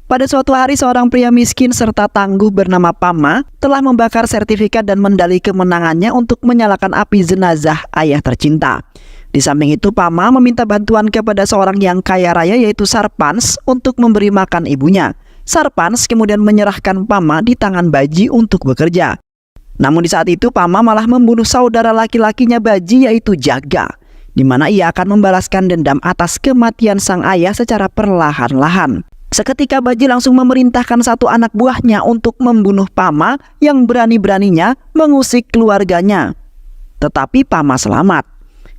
Pada suatu hari seorang pria miskin serta tangguh bernama Pama telah membakar sertifikat dan mendali kemenangannya untuk menyalakan api jenazah ayah tercinta. Di samping itu Pama meminta bantuan kepada seorang yang kaya raya yaitu Sarpans untuk memberi makan ibunya. Sarpans kemudian menyerahkan Pama di tangan Baji untuk bekerja. Namun di saat itu Pama malah membunuh saudara laki-lakinya Baji yaitu Jaga, di mana ia akan membalaskan dendam atas kematian sang ayah secara perlahan-lahan. Seketika Baji langsung memerintahkan satu anak buahnya untuk membunuh Pama yang berani-beraninya mengusik keluarganya. Tetapi Pama selamat.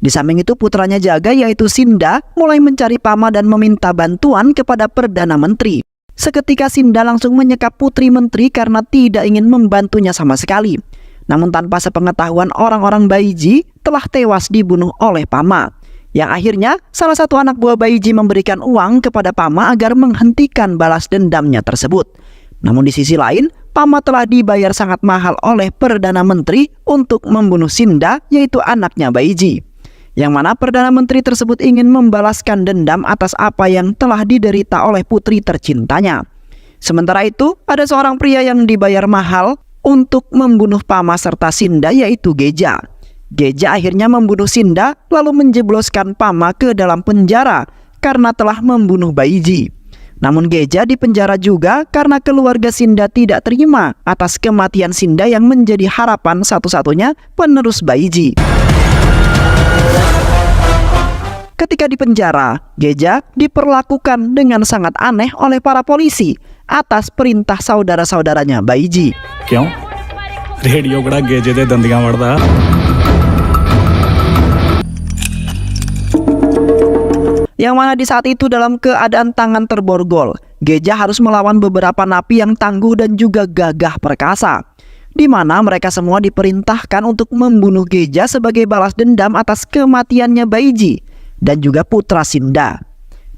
Di samping itu putranya Jaga yaitu Sinda mulai mencari Pama dan meminta bantuan kepada Perdana Menteri. Seketika Sinda langsung menyekap putri menteri karena tidak ingin membantunya sama sekali. Namun tanpa sepengetahuan orang-orang Baiji telah tewas dibunuh oleh Pama. Yang akhirnya salah satu anak buah Baiji memberikan uang kepada Pama agar menghentikan balas dendamnya tersebut. Namun di sisi lain, Pama telah dibayar sangat mahal oleh Perdana Menteri untuk membunuh Sinda yaitu anaknya Baiji. Yang mana Perdana Menteri tersebut ingin membalaskan dendam atas apa yang telah diderita oleh putri tercintanya. Sementara itu, ada seorang pria yang dibayar mahal untuk membunuh Pama serta Sinda yaitu Geja. Geja akhirnya membunuh Sinda lalu menjebloskan Pama ke dalam penjara karena telah membunuh Baiji. Namun Geja dipenjara juga karena keluarga Sinda tidak terima atas kematian Sinda yang menjadi harapan satu-satunya penerus Baiji. Ketika di penjara, Geja diperlakukan dengan sangat aneh oleh para polisi atas perintah saudara-saudaranya Baiji. क्यों रेडियो कड़ा गेजे दे दंदियां वड़दा Yang mana di saat itu dalam keadaan tangan terborgol, Geja harus melawan beberapa napi yang tangguh dan juga gagah perkasa, di mana mereka semua diperintahkan untuk membunuh Geja sebagai balas dendam atas kematiannya Baiji dan juga putra Sinda.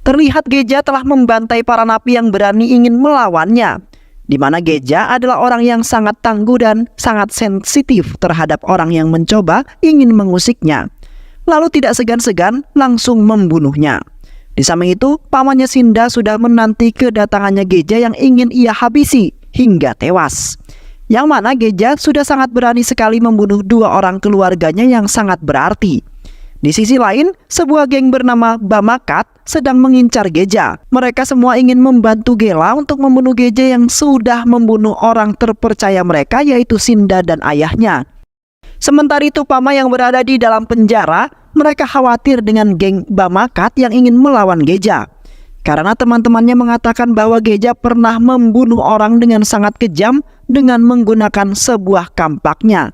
Terlihat Geja telah membantai para napi yang berani ingin melawannya, di mana Geja adalah orang yang sangat tangguh dan sangat sensitif terhadap orang yang mencoba ingin mengusiknya. Lalu tidak segan-segan langsung membunuhnya. Di samping itu, pamannya Sinda sudah menanti kedatangannya Geja yang ingin ia habisi hingga tewas. Yang mana Geja sudah sangat berani sekali membunuh dua orang keluarganya yang sangat berarti. Di sisi lain, sebuah geng bernama Bamakat sedang mengincar Geja. Mereka semua ingin membantu Gela untuk membunuh Geja yang sudah membunuh orang terpercaya mereka yaitu Sinda dan ayahnya. Sementara itu Pama yang berada di dalam penjara, mereka khawatir dengan geng Bamakat yang ingin melawan Geja. Karena teman-temannya mengatakan bahwa Geja pernah membunuh orang dengan sangat kejam dengan menggunakan sebuah kampaknya.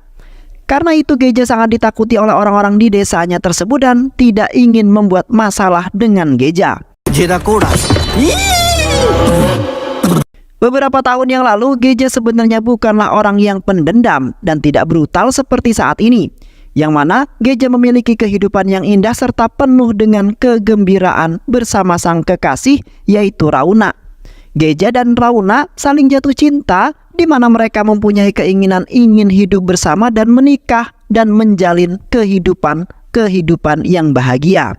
Karena itu Geja sangat ditakuti oleh orang-orang di desanya tersebut dan tidak ingin membuat masalah dengan Geja. Beberapa tahun yang lalu, Geja sebenarnya bukanlah orang yang pendendam dan tidak brutal seperti saat ini. Yang mana Geja memiliki kehidupan yang indah serta penuh dengan kegembiraan bersama sang kekasih yaitu Rauna. Geja dan Rauna saling jatuh cinta, di mana mereka mempunyai keinginan ingin hidup bersama dan menikah dan menjalin kehidupan yang bahagia.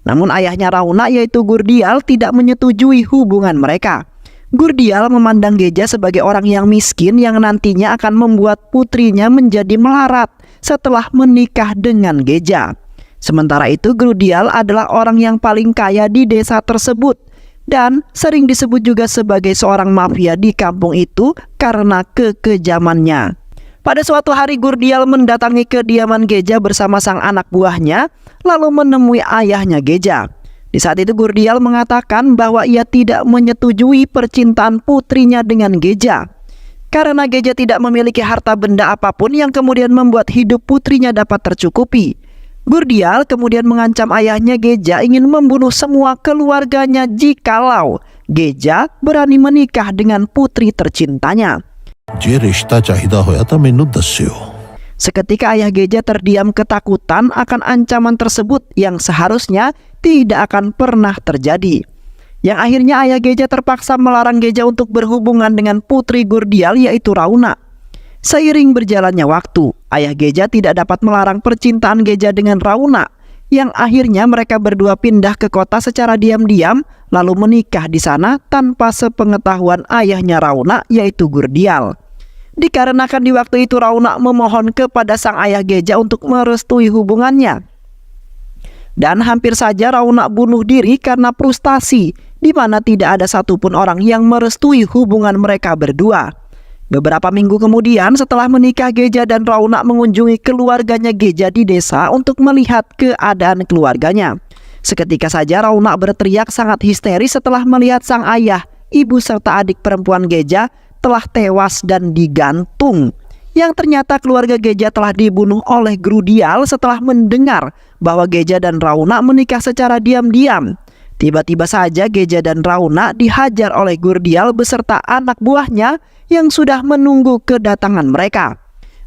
Namun ayahnya Rauna yaitu Gurdial tidak menyetujui hubungan mereka. Gurdial memandang Geja sebagai orang yang miskin yang nantinya akan membuat putrinya menjadi melarat setelah menikah dengan Geja. Sementara itu Gurdial adalah orang yang paling kaya di desa tersebut dan sering disebut juga sebagai seorang mafia di kampung itu karena kekejamannya. Pada suatu hari Gurdial mendatangi kediaman Geja bersama sang anak buahnya lalu menemui ayahnya Geja. Di saat itu Gurdial mengatakan bahwa ia tidak menyetujui percintaan putrinya dengan Geja. Karena Geja tidak memiliki harta benda apapun yang kemudian membuat hidup putrinya dapat tercukupi. Gurdial kemudian mengancam ayahnya Geja ingin membunuh semua keluarganya jikalau Geja berani menikah dengan putri tercintanya. Seketika ayah Geja terdiam ketakutan akan ancaman tersebut yang seharusnya tidak akan pernah terjadi. Yang akhirnya ayah Geja terpaksa melarang Geja untuk berhubungan dengan putri Gurdial yaitu Rauna. Seiring berjalannya waktu, ayah Geja tidak dapat melarang percintaan Geja dengan Rauna. Yang akhirnya mereka berdua pindah ke kota secara diam-diam lalu menikah di sana tanpa sepengetahuan ayahnya Rauna, yaitu Gurdial. Dikarenakan di waktu itu Rauna memohon kepada sang ayah Geja untuk merestui hubungannya. Dan hampir saja Rauna bunuh diri karena frustasi, di mana tidak ada satupun orang yang merestui hubungan mereka berdua. Beberapa minggu kemudian setelah menikah, Geja dan Rauna mengunjungi keluarganya Geja di desa untuk melihat keadaan keluarganya. Seketika saja Rauna berteriak sangat histeris setelah melihat sang ayah, ibu serta adik perempuan Geja telah tewas dan digantung. Yang ternyata keluarga Geja telah dibunuh oleh Gurdial setelah mendengar bahwa Geja dan Rauna menikah secara diam-diam. Tiba-tiba saja Geja dan Rauna dihajar oleh Gurdial beserta anak buahnya yang sudah menunggu kedatangan mereka.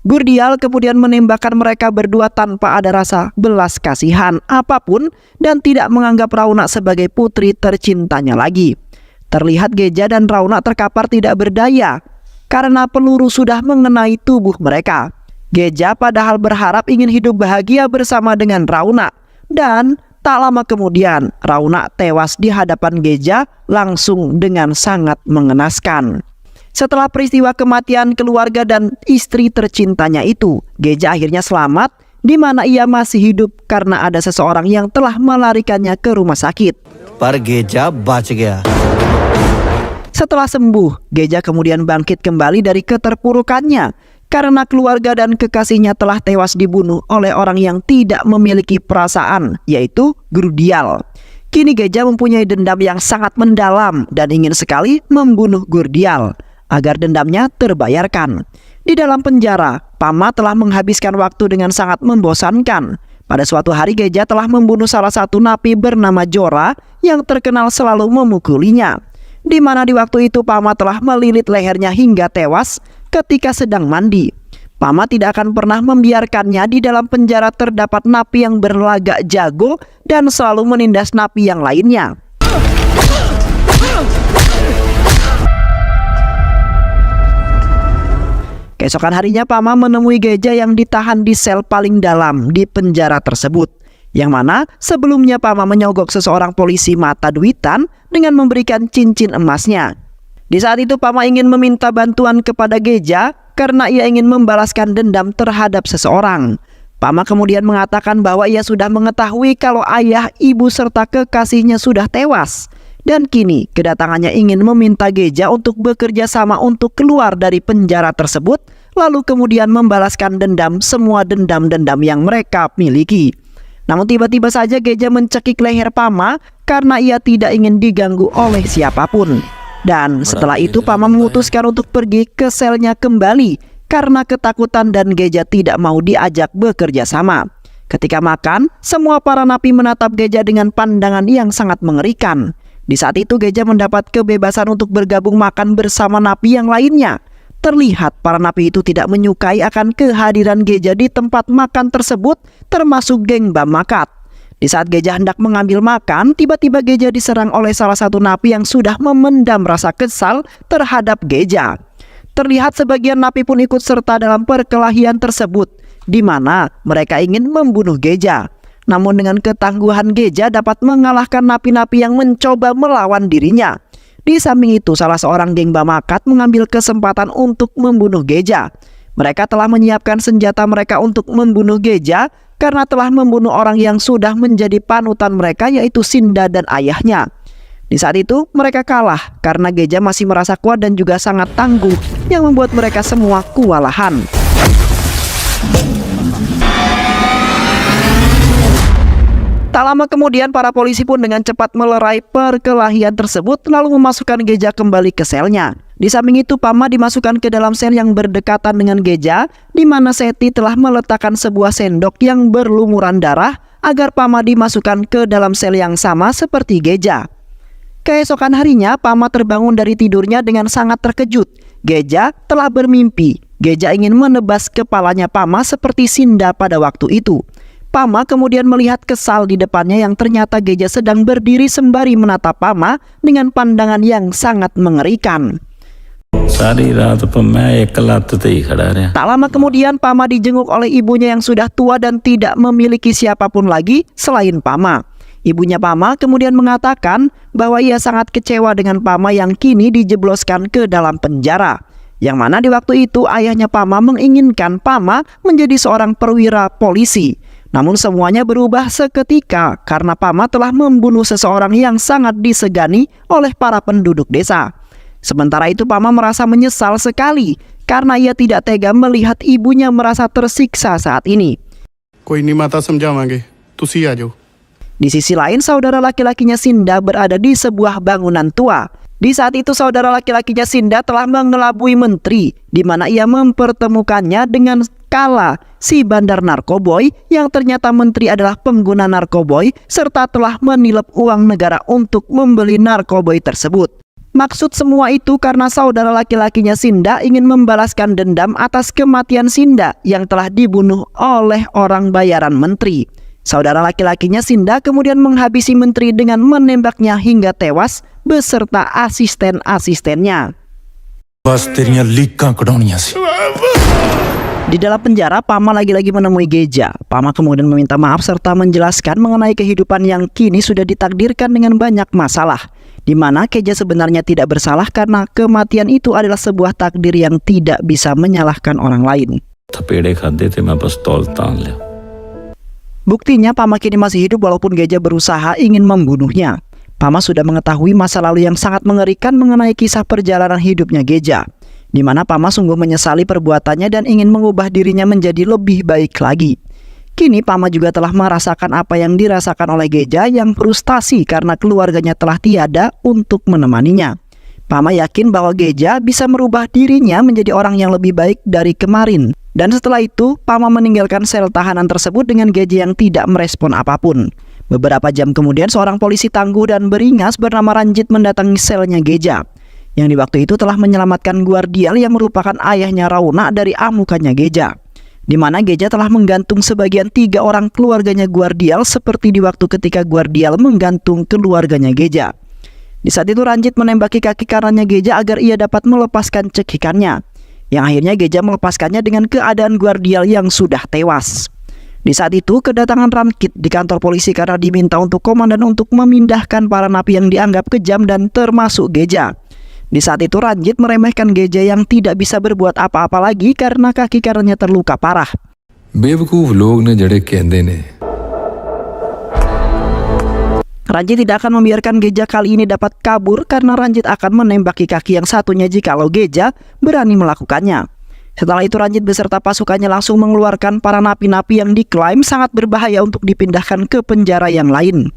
Gurdial kemudian menembakkan mereka berdua tanpa ada rasa belas kasihan apapun dan tidak menganggap Rauna sebagai putri tercintanya lagi. Terlihat Geja dan Rauna terkapar tidak berdaya karena peluru sudah mengenai tubuh mereka. Geja padahal berharap ingin hidup bahagia bersama dengan Rauna, dan tak lama kemudian Rauna tewas di hadapan Geja langsung dengan sangat mengenaskan. Setelah peristiwa kematian keluarga dan istri tercintanya itu, Geja akhirnya selamat, di mana ia masih hidup karena ada seseorang yang telah melarikannya ke rumah sakit. पर गेजा बच गया। Setelah sembuh, Geja kemudian bangkit kembali dari keterpurukannya karena keluarga dan kekasihnya telah tewas dibunuh oleh orang yang tidak memiliki perasaan, yaitu Gurdial. Kini Geja mempunyai dendam yang sangat mendalam dan ingin sekali membunuh Gurdial agar dendamnya terbayarkan. Di dalam penjara, Pama telah menghabiskan waktu dengan sangat membosankan. Pada suatu hari Geja telah membunuh salah satu napi bernama Jora yang terkenal selalu memukulinya, di mana di waktu itu Pama telah melilit lehernya hingga tewas ketika sedang mandi. Pama tidak akan pernah membiarkannya di dalam penjara terdapat napi yang berlagak jago dan selalu menindas napi yang lainnya. Keesokan harinya Pama menemui Geja yang ditahan di sel paling dalam di penjara tersebut, yang mana sebelumnya Pama menyogok seseorang polisi mata duitan dengan memberikan cincin emasnya. Di saat itu Pama ingin meminta bantuan kepada Geja karena ia ingin membalaskan dendam terhadap seseorang. Pama kemudian mengatakan bahwa ia sudah mengetahui kalau ayah, ibu serta kekasihnya sudah tewas, dan kini kedatangannya ingin meminta Geja untuk bekerja sama untuk keluar dari penjara tersebut, lalu kemudian membalaskan dendam semua dendam-dendam yang mereka miliki. Namun tiba-tiba saja Geja mencekik leher Pama karena ia tidak ingin diganggu oleh siapapun. Dan setelah itu Pama memutuskan untuk pergi ke selnya kembali karena ketakutan dan Geja tidak mau diajak bekerja sama. Ketika makan, semua para napi menatap Geja dengan pandangan yang sangat mengerikan. Di saat itu Geja mendapat kebebasan untuk bergabung makan bersama napi yang lainnya. Terlihat para napi itu tidak menyukai akan kehadiran Geja di tempat makan tersebut, termasuk geng Bamakat. Di saat Geja hendak mengambil makan, tiba-tiba Geja diserang oleh salah satu napi yang sudah memendam rasa kesal terhadap Geja. Terlihat sebagian napi pun ikut serta dalam perkelahian tersebut, di mana mereka ingin membunuh Geja. Namun dengan ketangguhan Geja dapat mengalahkan napi-napi yang mencoba melawan dirinya. Di samping itu salah seorang geng Bamakat mengambil kesempatan untuk membunuh Geja. Mereka telah menyiapkan senjata mereka untuk membunuh Geja karena telah membunuh orang yang sudah menjadi panutan mereka, yaitu Sinda dan ayahnya. Di saat itu mereka kalah karena Geja masih merasa kuat dan juga sangat tangguh, yang membuat mereka semua kewalahan. Tak lama kemudian para polisi pun dengan cepat melerai perkelahian tersebut lalu memasukkan Geja kembali ke selnya. Di samping itu Pama dimasukkan ke dalam sel yang berdekatan dengan Geja, di mana Seti telah meletakkan sebuah sendok yang berlumuran darah agar Pama dimasukkan ke dalam sel yang sama seperti Geja. Keesokan harinya Pama terbangun dari tidurnya dengan sangat terkejut. Geja telah bermimpi. Geja ingin menebas kepalanya Pama seperti Sinda pada waktu itu. Pama kemudian melihat kesal di depannya yang ternyata Geja sedang berdiri sembari menatap Pama dengan pandangan yang sangat mengerikan. Tak lama kemudian Pama dijenguk oleh ibunya yang sudah tua dan tidak memiliki siapapun lagi selain Pama. Ibunya Pama kemudian mengatakan bahwa ia sangat kecewa dengan Pama yang kini dijebloskan ke dalam penjara. Yang mana di waktu itu ayahnya Pama menginginkan Pama menjadi seorang perwira polisi. Namun semuanya berubah seketika karena Pama telah membunuh seseorang yang sangat disegani oleh para penduduk desa. Sementara itu Pama merasa menyesal sekali karena ia tidak tega melihat ibunya merasa tersiksa saat ini. कोई नहीं माता समझावांगे तुसी आ जाओ। Di sisi lain, saudara laki-lakinya Sinda berada di sebuah bangunan tua. Di saat itu, saudara laki-lakinya Sinda telah mengelabui menteri, di mana ia mempertemukannya dengan Kala, si bandar narkoboy, yang ternyata menteri adalah pengguna narkoboy, serta telah menilep uang negara untuk membeli narkoboy tersebut. Maksud semua itu karena saudara laki-lakinya Sinda ingin membalaskan dendam atas kematian Sinda yang telah dibunuh oleh orang bayaran menteri. Saudara laki-lakinya Sinda kemudian menghabisi menteri dengan menembaknya hingga tewas beserta asisten-asistennya. बस तेरियां लीकां कढाउणियां सी। Di dalam penjara, Pama lagi-lagi menemui Geja. Pama kemudian meminta maaf serta menjelaskan mengenai kehidupan yang kini sudah ditakdirkan dengan banyak masalah, di mana Geja sebenarnya tidak bersalah karena kematian itu adalah sebuah takdir yang tidak bisa menyalahkan orang lain. थपेड़े खाते थे मैं पिस्तौल तान लिया। Buktinya Pama kini masih hidup walaupun Geja berusaha ingin membunuhnya. Pama sudah mengetahui masa lalu yang sangat mengerikan mengenai kisah perjalanan hidupnya Geja, di mana Pama sungguh menyesali perbuatannya dan ingin mengubah dirinya menjadi lebih baik lagi. Kini Pama juga telah merasakan apa yang dirasakan oleh Geja yang frustasi karena keluarganya telah tiada untuk menemaninya. Pama yakin bahwa Geja bisa merubah dirinya menjadi orang yang lebih baik dari kemarin. Dan setelah itu, Pama meninggalkan sel tahanan tersebut dengan Geja yang tidak merespon apapun. Beberapa jam kemudian, seorang polisi tangguh dan beringas bernama Ranjit mendatangi selnya Geja, yang di waktu itu telah menyelamatkan Guardial yang merupakan ayahnya Rauna dari amukannya Geja, di mana Geja telah menggantung sebagian 3 orang keluarganya Guardial seperti di waktu ketika Guardial menggantung keluarganya Geja. Di saat itu Ranjit menembaki kaki kanannya Geja agar ia dapat melepaskan cekikannya, yang akhirnya Geja melepaskannya dengan keadaan Guardial yang sudah tewas. Di saat itu kedatangan Ranjit di kantor polisi karena diminta untuk komandan untuk memindahkan para napi yang dianggap kejam dan termasuk Geja. Di saat itu Ranjit meremehkan Geja yang tidak bisa berbuat apa-apa lagi karena kaki kanannya terluka parah. बेवकूफ लोग ने जड़े कहते ने। Ranjit tidak akan membiarkan Geja kali ini dapat kabur karena Ranjit akan menembaki kaki yang satunya jikalau Geja berani melakukannya. Setelah itu Ranjit beserta pasukannya langsung mengeluarkan para napi-napi yang diklaim sangat berbahaya untuk dipindahkan ke penjara yang lain.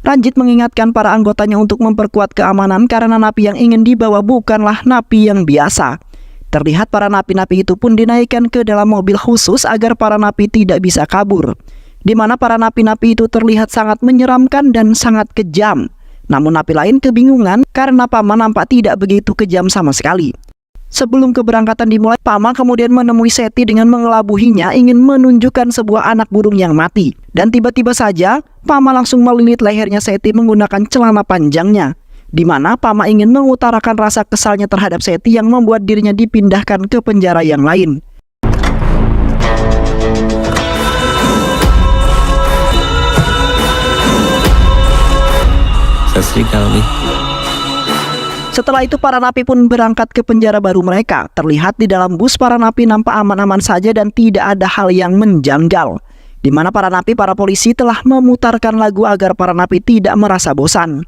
Ranjit mengingatkan para anggotanya untuk memperkuat keamanan karena napi yang ingin dibawa bukanlah napi yang biasa. Terlihat para napi-napi itu pun dinaikkan ke dalam mobil khusus agar para napi tidak bisa kabur, di mana para napi-napi itu terlihat sangat menyeramkan dan sangat kejam. Namun napi lain kebingungan karena Pama nampak tidak begitu kejam sama sekali. Sebelum keberangkatan dimulai, Pama kemudian menemui Seti dengan mengelabuhinya ingin menunjukkan sebuah anak burung yang mati. Dan tiba-tiba saja, Pama langsung melilit lehernya Seti menggunakan celana panjangnya, di mana Pama ingin mengutarakan rasa kesalnya terhadap Seti yang membuat dirinya dipindahkan ke penjara yang lain. सत श्री अकाल जी। Setelah itu para napi pun berangkat ke penjara baru mereka. Terlihat di dalam bus para napi nampak aman-aman saja dan tidak ada hal yang menjanggal, di mana para polisi telah memutarkan lagu agar para napi tidak merasa bosan.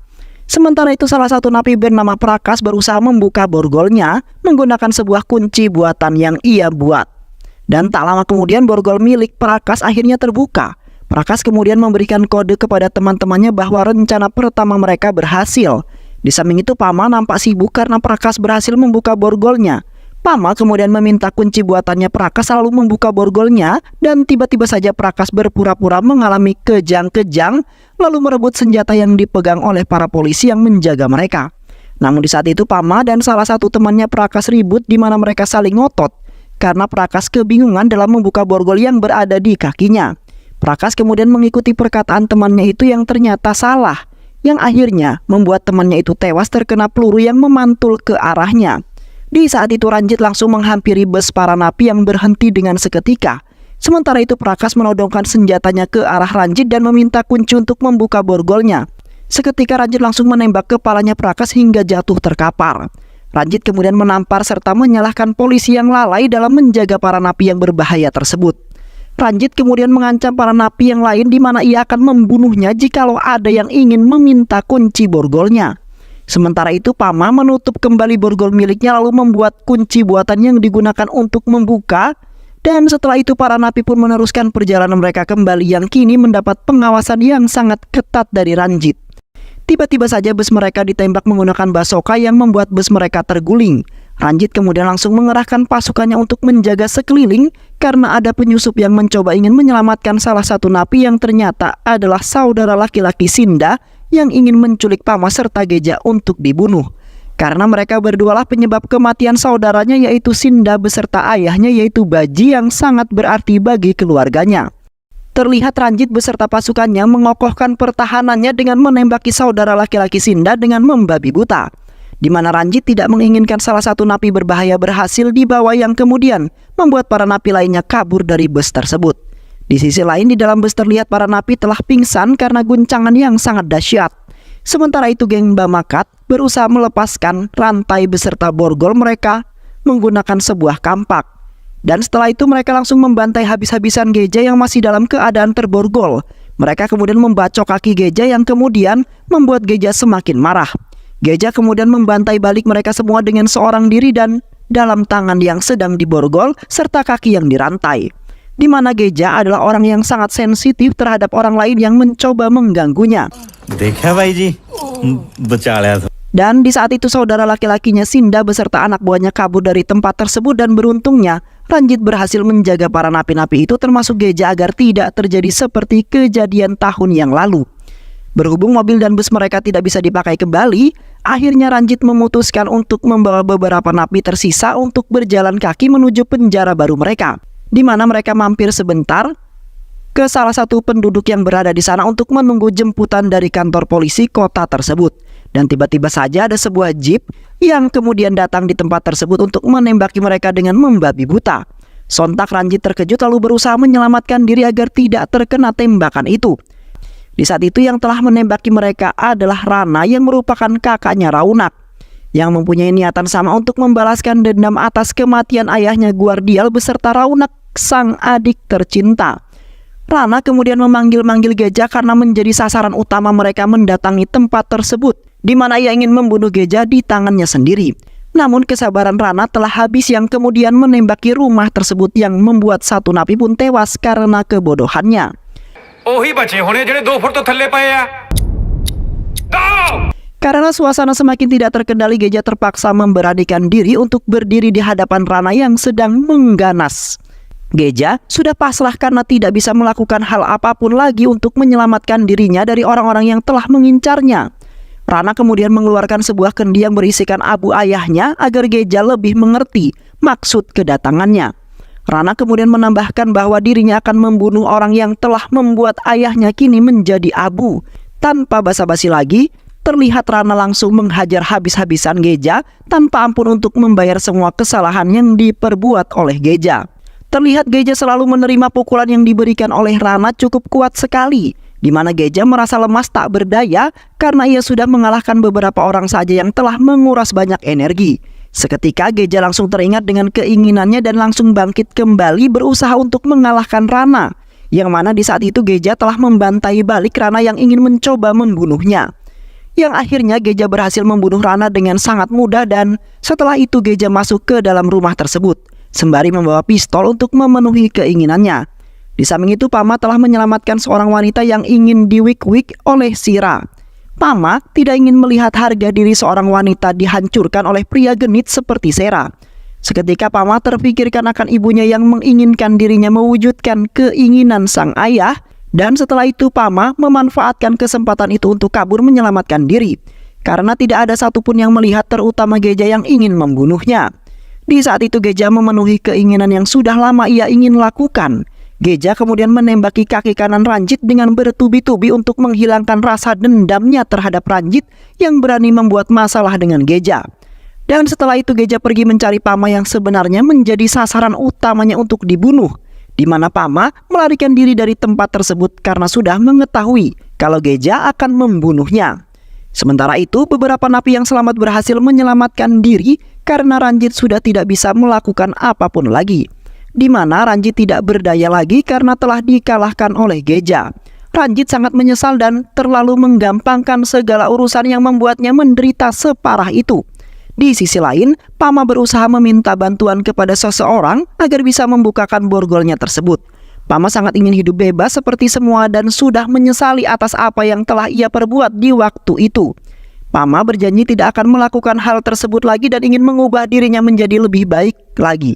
Sementara itu salah satu napi bernama Prakas berusaha membuka borgolnya menggunakan sebuah kunci buatan yang ia buat. Dan tak lama kemudian borgol milik Prakas akhirnya terbuka. Prakas kemudian memberikan kode kepada teman-temannya bahwa rencana pertama mereka berhasil. Di samping itu Pama nampak sibuk karena Prakas berhasil membuka borgolnya. Pama kemudian meminta kunci buatannya Prakas lalu membuka borgolnya dan tiba-tiba saja Prakas berpura-pura mengalami kejang-kejang lalu merebut senjata yang dipegang oleh para polisi yang menjaga mereka. Namun di saat itu Pama dan salah satu temannya Prakas ribut di mana mereka saling ngotot karena Prakas kebingungan dalam membuka borgol yang berada di kakinya. Prakas kemudian mengikuti perkataan temannya itu yang ternyata salah, yang akhirnya membuat temannya itu tewas terkena peluru yang memantul ke arahnya. Di saat itu Ranjit langsung menghampiri bus para napi yang berhenti dengan seketika. Sementara itu Prakas menodongkan senjatanya ke arah Ranjit dan meminta kunci untuk membuka borgolnya. Seketika Ranjit langsung menembak kepalanya Prakas hingga jatuh terkapar. Ranjit kemudian menampar serta menyalahkan polisi yang lalai dalam menjaga para napi yang berbahaya tersebut. Ranjit kemudian mengancam para napi yang lain di mana ia akan membunuhnya jikalau ada yang ingin meminta kunci borgolnya. Sementara itu Pama menutup kembali borgol miliknya lalu membuat kunci buatan yang digunakan untuk membuka. Dan setelah itu para napi pun meneruskan perjalanan mereka kembali yang kini mendapat pengawasan yang sangat ketat dari Ranjit. Tiba-tiba saja bus mereka ditembak menggunakan basoka yang membuat bus mereka terguling. Ranjit kemudian langsung mengerahkan pasukannya untuk menjaga sekeliling karena ada penyusup yang mencoba ingin menyelamatkan salah satu napi yang ternyata adalah saudara laki-laki Sinda yang ingin menculik Pama serta Geja untuk dibunuh. Karena mereka berdualah penyebab kematian saudaranya yaitu Sinda beserta ayahnya yaitu Baji yang sangat berarti bagi keluarganya. Terlihat Ranjit beserta pasukannya mengokohkan pertahanannya dengan menembaki saudara laki-laki Sinda dengan membabi buta. Di mana Ranjit tidak menginginkan salah satu napi berbahaya berhasil dibawa yang kemudian membuat para napi lainnya kabur dari bus tersebut. Di sisi lain di dalam bus terlihat para napi telah pingsan karena guncangan yang sangat dahsyat. Sementara itu geng Bamakat berusaha melepaskan rantai beserta borgol mereka menggunakan sebuah kampak. Dan setelah itu mereka langsung membantai habis-habisan Geja yang masih dalam keadaan terborgol. Mereka kemudian membacok kaki Geja yang kemudian membuat Geja semakin marah. Geja kemudian membantai balik mereka semua dengan seorang diri dan dalam tangan yang sedang diborgol serta kaki yang dirantai. Di mana Geja adalah orang yang sangat sensitif terhadap orang lain yang mencoba mengganggunya. देखा भाई जी बचा लिया था। Dan di saat itu saudara laki-lakinya Sinda beserta anak buahnya kabur dari tempat tersebut dan beruntungnya Ranjit berhasil menjaga para napi-napi itu termasuk Geja agar tidak terjadi seperti kejadian tahun yang lalu. Berhubung mobil dan bus mereka tidak bisa dipakai kembali, akhirnya Ranjit memutuskan untuk membawa beberapa napi tersisa untuk berjalan kaki menuju penjara baru mereka, di mana mereka mampir sebentar ke salah satu penduduk yang berada di sana untuk menunggu jemputan dari kantor polisi kota tersebut. Dan tiba-tiba saja ada sebuah jeep yang kemudian datang di tempat tersebut untuk menembaki mereka dengan membabi buta. Sontak Ranjit terkejut lalu berusaha menyelamatkan diri agar tidak terkena tembakan itu. Di saat itu yang telah menembaki mereka adalah Rana yang merupakan kakaknya Raunak, yang mempunyai niatan sama untuk membalaskan dendam atas kematian ayahnya Guardial beserta Raunak sang adik tercinta. Rana kemudian memanggil-manggil Geja karena menjadi sasaran utama mereka mendatangi tempat tersebut, di mana ia ingin membunuh Geja di tangannya sendiri. Namun kesabaran Rana telah habis yang kemudian menembaki rumah tersebut yang membuat satu napi pun tewas karena kebodohannya. Karena suasana semakin tidak terkendali, Geja terpaksa memberanikan diri untuk berdiri di hadapan Rana yang sedang mengganas. Geja sudah pasrah karena tidak bisa melakukan hal apapun lagi untuk menyelamatkan dirinya dari orang-orang yang telah mengincarnya. Rana kemudian mengeluarkan sebuah kendi yang berisikan abu ayahnya agar Geja lebih mengerti maksud kedatangannya. Rana kemudian menambahkan bahwa dirinya akan membunuh orang yang telah membuat ayahnya kini menjadi abu. Tanpa basa-basi lagi, terlihat Rana langsung menghajar habis-habisan Geja tanpa ampun untuk membayar semua kesalahan yang diperbuat oleh Geja. Terlihat Geja selalu menerima pukulan yang diberikan oleh Rana cukup kuat sekali, di mana Geja merasa lemas tak berdaya karena ia sudah mengalahkan beberapa orang saja yang telah menguras banyak energi. Seketika Geja langsung teringat dengan keinginannya dan langsung bangkit kembali berusaha untuk mengalahkan Rana, yang mana di saat itu Geja telah membantai balik Rana yang ingin mencoba membunuhnya. Yang akhirnya Geja berhasil membunuh Rana dengan sangat mudah dan setelah itu Geja masuk ke dalam rumah tersebut sembari membawa pistol untuk memenuhi keinginannya. Di samping itu Pama telah menyelamatkan seorang wanita yang ingin diwik-wik oleh Sira. Pama tidak ingin melihat harga diri seorang wanita dihancurkan oleh pria genit seperti Sera. Seketika Pama terpikirkan akan ibunya yang menginginkan dirinya mewujudkan keinginan sang ayah, dan setelah itu Pama memanfaatkan kesempatan itu untuk kabur menyelamatkan diri, karena tidak ada satupun yang melihat terutama Geja yang ingin membunuhnya. Di saat itu Geja memenuhi keinginan yang sudah lama ia ingin lakukan. Geja kemudian menembaki kaki kanan Ranjit dengan bertubi-tubi untuk menghilangkan rasa dendamnya terhadap Ranjit yang berani membuat masalah dengan Geja. Dan setelah itu Geja pergi mencari Pama yang sebenarnya menjadi sasaran utamanya untuk dibunuh. di mana Pama melarikan diri dari tempat tersebut karena sudah mengetahui kalau Geja akan membunuhnya. Sementara itu, beberapa napi yang selamat berhasil menyelamatkan diri karena Ranjit sudah tidak bisa melakukan apapun lagi, di mana Ranjit tidak berdaya lagi karena telah dikalahkan oleh Geja. Ranjit sangat menyesal dan terlalu menggampangkan segala urusan yang membuatnya menderita separah itu. Di sisi lain, Pama berusaha meminta bantuan kepada seseorang agar bisa membukakan borgolnya tersebut. Pama sangat ingin hidup bebas seperti semua dan sudah menyesali atas apa yang telah ia perbuat di waktu itu. Pama berjanji tidak akan melakukan hal tersebut lagi dan ingin mengubah dirinya menjadi lebih baik lagi.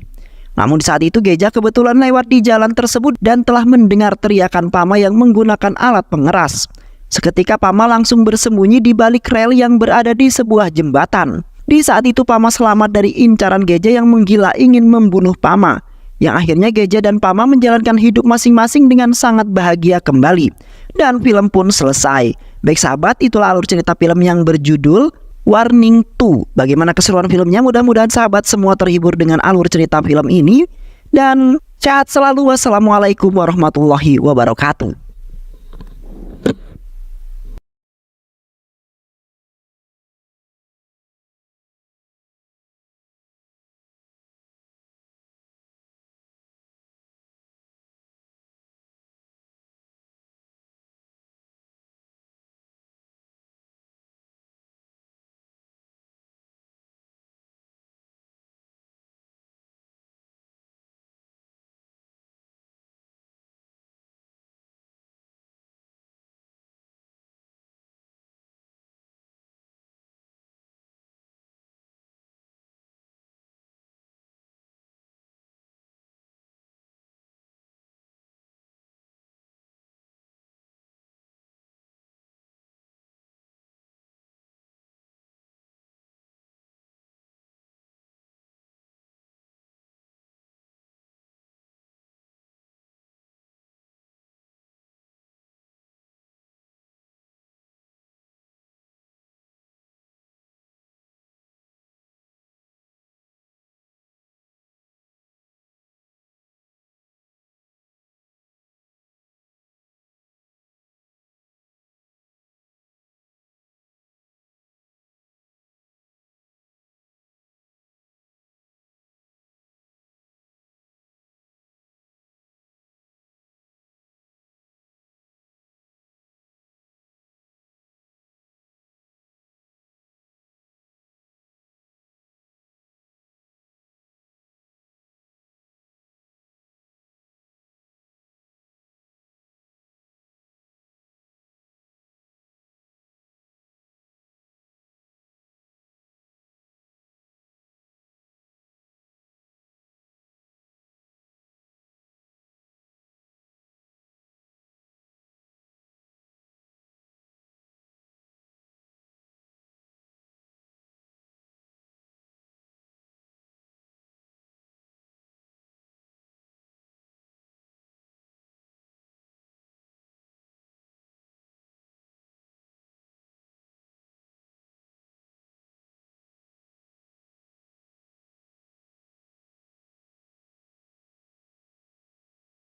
Namun di saat itu Geja kebetulan lewat di jalan tersebut dan telah mendengar teriakan Pama yang menggunakan alat pengeras. Seketika Pama langsung bersembunyi di balik rel yang berada di sebuah jembatan. Di saat itu Pama selamat dari incaran Geja yang menggila ingin membunuh Pama. Yang akhirnya Geja dan Pama menjalankan hidup masing-masing dengan sangat bahagia kembali. Dan film pun selesai. Baik sahabat, itulah alur cerita film yang berjudul Warning 2. Bagaimana keseruan filmnya? Mudah-mudahan sahabat semua terhibur dengan alur cerita film ini. Dan sehat selalu. Wassalamualaikum warahmatullahi wabarakatuh.